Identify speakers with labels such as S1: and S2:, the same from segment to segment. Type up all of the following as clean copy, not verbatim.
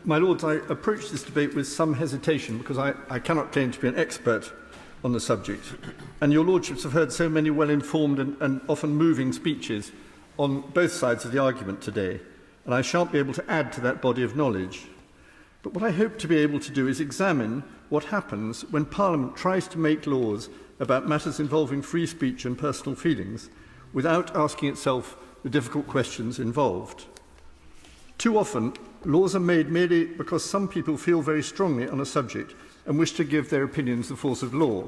S1: My Lords, I approach this debate with some hesitation because I cannot claim to be an expert on the subject. And your Lordships have heard so many well-informed and often moving speeches on both sides of the argument today, and I shan't be able to add to that body of knowledge. But what I hope to be able to do is examine what happens when Parliament tries to make laws about matters involving free speech and personal feelings without asking itself the difficult questions involved. Too often, laws are made merely because some people feel very strongly on a subject and wish to give their opinions the force of law.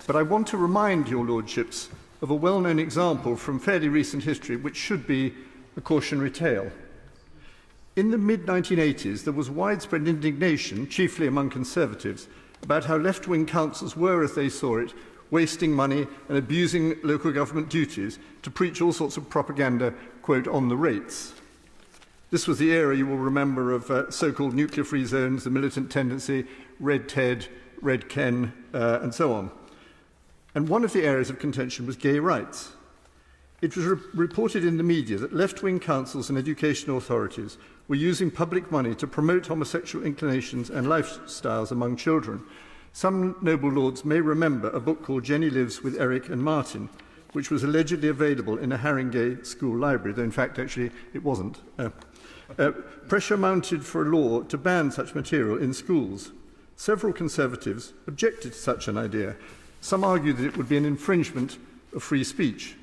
S1: But I want to remind your Lordships of a well-known example from fairly recent history which should be a cautionary tale. In the mid-1980s, there was widespread indignation, chiefly among Conservatives, about how left-wing councils were, as they saw it, wasting money and abusing local government duties to preach all sorts of propaganda, quote, on the rates. This was the era, you will remember, of so-called nuclear-free zones, the militant tendency, Red Ted, Red Ken, and so on. And one of the areas of contention was gay rights. It was reported in the media that left-wing councils and educational authorities were using public money to promote homosexual inclinations and lifestyles among children. Some noble lords may remember a book called Jenny Lives with Eric and Martin, which was allegedly available in a Haringey school library, though in fact actually it wasn't. Pressure mounted for a law to ban such material in schools. Several Conservatives objected to such an idea. Some argued that it would be an infringement of free speech.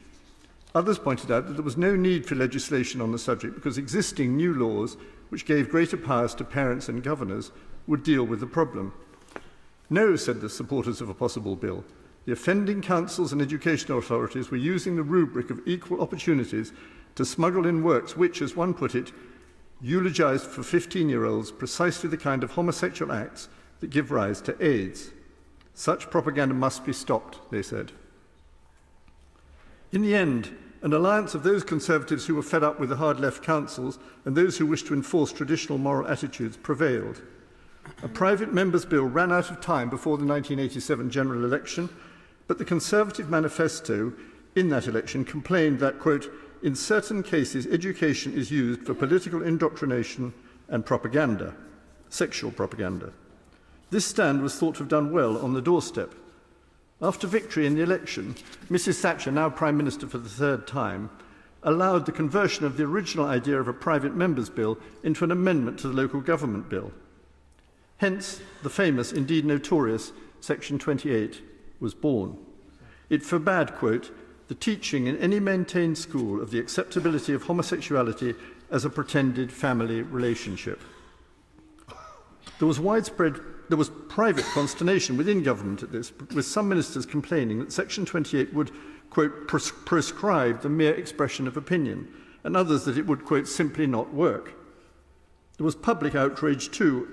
S1: Others pointed out that there was no need for legislation on the subject because existing new laws, which gave greater powers to parents and governors, would deal with the problem. No, said the supporters of a possible bill. The offending councils and educational authorities were using the rubric of equal opportunities to smuggle in works which, as one put it, eulogised for 15-year-olds precisely the kind of homosexual acts that give rise to AIDS. Such propaganda must be stopped, they said. In the end, an alliance of those Conservatives who were fed up with the hard left councils and those who wished to enforce traditional moral attitudes prevailed. A private member's bill ran out of time before the 1987 general election, but the Conservative manifesto in that election complained that, quote, in certain cases education is used for political indoctrination and propaganda, sexual propaganda. This stand was thought to have done well on the doorstep. After victory in the election, Mrs. Thatcher, now Prime Minister for the third time, allowed the conversion of the original idea of a private member's bill into an amendment to the local government bill. Hence, the famous, indeed notorious, Section 28 was born. It forbade, quote, the teaching in any maintained school of the acceptability of homosexuality as a pretended family relationship. There was private consternation within government at this, with some ministers complaining that Section 28 would, quote, proscribe the mere expression of opinion, and others that it would, quote, simply not work. There was public outrage too.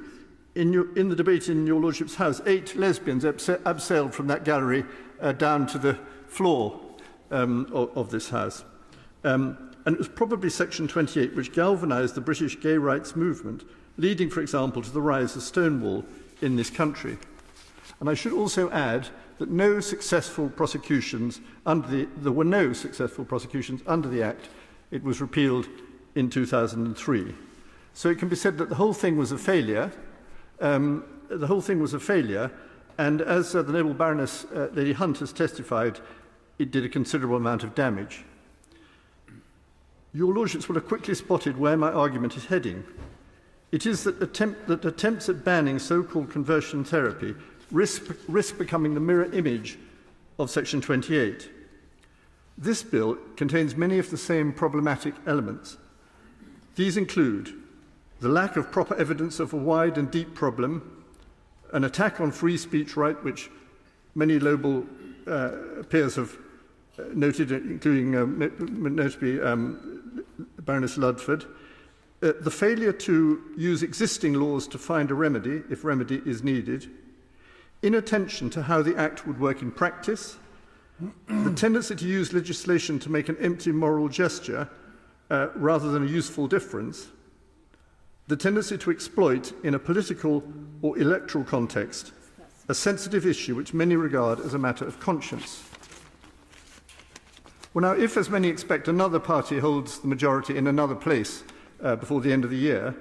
S1: In the debate in your Lordship's House, 8 lesbians abseiled from that gallery down to the floor of this House. And it was probably Section 28 which galvanised the British gay rights movement, leading, for example, to the rise of Stonewall in this country. And I should also add that there were no successful prosecutions under the Act. It was repealed in 2003. So it can be said that the whole thing was a failure. And as the noble Baroness Lady Hunt has testified, it did a considerable amount of damage. Your Lordships will have quickly spotted where my argument is heading. It is that attempts at banning so-called conversion therapy risk becoming the mirror image of Section 28. This bill contains many of the same problematic elements. These include the lack of proper evidence of a wide and deep problem, an attack on free speech right, which many noble peers have noted, including notably Baroness Ludford, the failure to use existing laws to find a remedy, if remedy is needed, inattention to how the Act would work in practice, the tendency to use legislation to make an empty moral gesture rather than a useful difference, the tendency to exploit, in a political or electoral context, a sensitive issue which many regard as a matter of conscience. Well, now, if, as many expect, another party holds the majority in another place before the end of the year,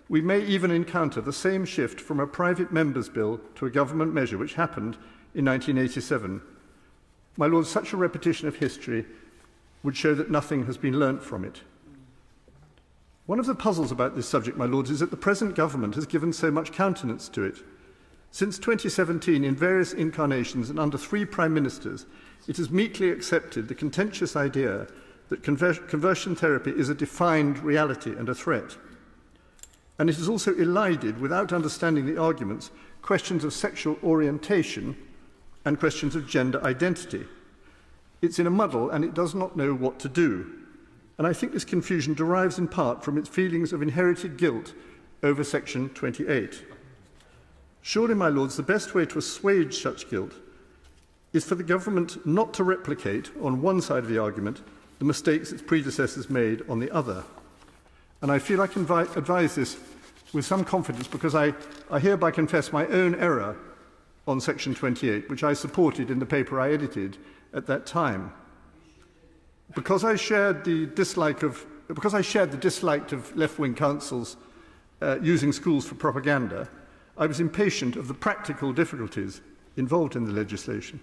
S1: we may even encounter the same shift from a private member's bill to a government measure, which happened in 1987. My Lord, such a repetition of history would show that nothing has been learnt from it. One of the puzzles about this subject, my Lords, is that the present government has given so much countenance to it. Since 2017, in various incarnations and under 3 prime ministers, it has meekly accepted the contentious idea that conversion therapy is a defined reality and a threat. And it has also elided, without understanding the arguments, questions of sexual orientation and questions of gender identity. It's in a muddle and it does not know what to do. And I think this confusion derives in part from its feelings of inherited guilt over Section 28. Surely, my Lords, the best way to assuage such guilt is for the government not to replicate, on one side of the argument, the mistakes its predecessors made on the other. And I feel I can advise this with some confidence because I hereby confess my own error on Section 28, which I supported in the paper I edited at that time. Because I shared the dislike of left-wing councils using schools for propaganda, I was impatient of the practical difficulties involved in the legislation.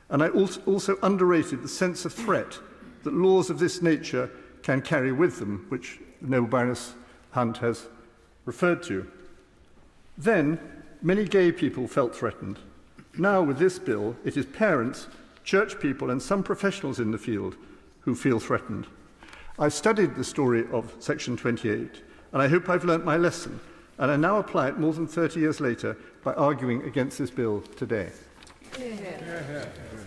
S1: And I also underrated the sense of threat that laws of this nature can carry with them, which Noble Baroness Hunt has referred to. Then, many gay people felt threatened. Now, with this bill, it is parents, church people, and some professionals in the field who feel threatened. I've studied the story of Section 28, and I hope I've learnt my lesson, and I now apply it more than 30 years later by arguing against this bill today.